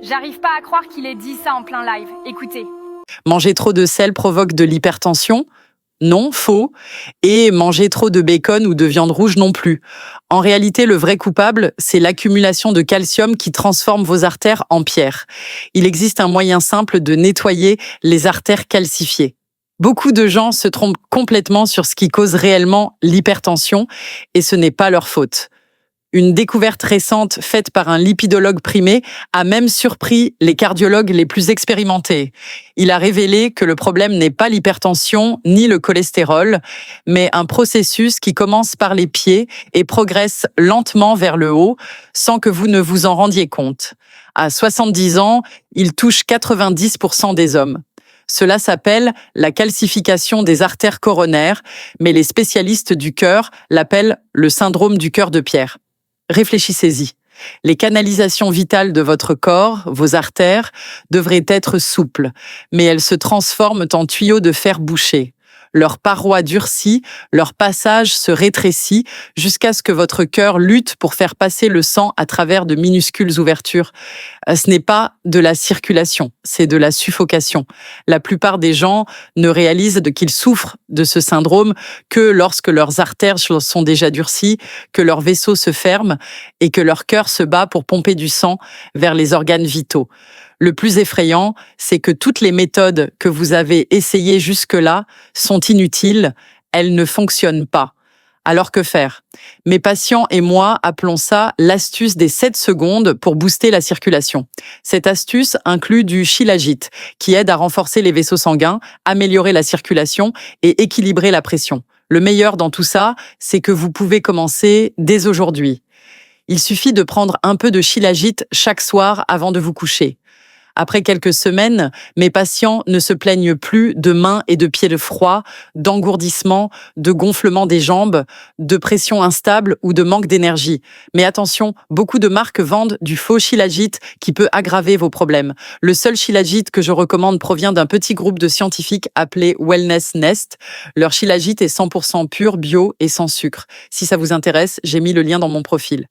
J'arrive pas à croire qu'il ait dit ça en plein live. Écoutez. Manger trop de sel provoque de l'hypertension? Non, faux. Et manger trop de bacon ou de viande rouge non plus. En réalité, le vrai coupable, c'est l'accumulation de calcium qui transforme vos artères en pierre. Il existe un moyen simple de nettoyer les artères calcifiées. Beaucoup de gens se trompent complètement sur ce qui cause réellement l'hypertension et ce n'est pas leur faute. Une découverte récente faite par un lipidologue primé a même surpris les cardiologues les plus expérimentés. Il a révélé que le problème n'est pas l'hypertension ni le cholestérol, mais un processus qui commence par les pieds et progresse lentement vers le haut sans que vous ne vous en rendiez compte. À 70 ans, il touche 90% des hommes. Cela s'appelle la calcification des artères coronaires, mais les spécialistes du cœur l'appellent le syndrome du cœur de pierre. Réfléchissez-y. Les canalisations vitales de votre corps, vos artères, devraient être souples, mais elles se transforment en tuyaux de fer bouché. Leurs parois durcissent, leur passage se rétrécit jusqu'à ce que votre cœur lutte pour faire passer le sang à travers de minuscules ouvertures. Ce n'est pas de la circulation, c'est de la suffocation. La plupart des gens ne réalisent qu'ils souffrent de ce syndrome que lorsque leurs artères sont déjà durcies, que leurs vaisseaux se ferment et que leur cœur se bat pour pomper du sang vers les organes vitaux. Le plus effrayant, c'est que toutes les méthodes que vous avez essayées jusque-là sont inutiles, elles ne fonctionnent pas. Alors que faire? Mes patients et moi appelons ça l'astuce des 7 secondes pour booster la circulation. Cette astuce inclut du shilajit, qui aide à renforcer les vaisseaux sanguins, améliorer la circulation et équilibrer la pression. Le meilleur dans tout ça, c'est que vous pouvez commencer dès aujourd'hui. Il suffit de prendre un peu de shilajit chaque soir avant de vous coucher. Après quelques semaines, mes patients ne se plaignent plus de mains et de pieds de froid, d'engourdissement, de gonflement des jambes, de pression instable ou de manque d'énergie. Mais attention, beaucoup de marques vendent du faux shilajit qui peut aggraver vos problèmes. Le seul shilajit que je recommande provient d'un petit groupe de scientifiques appelé Wellness Nest. Leur shilajit est 100% pur, bio et sans sucre. Si ça vous intéresse, j'ai mis le lien dans mon profil.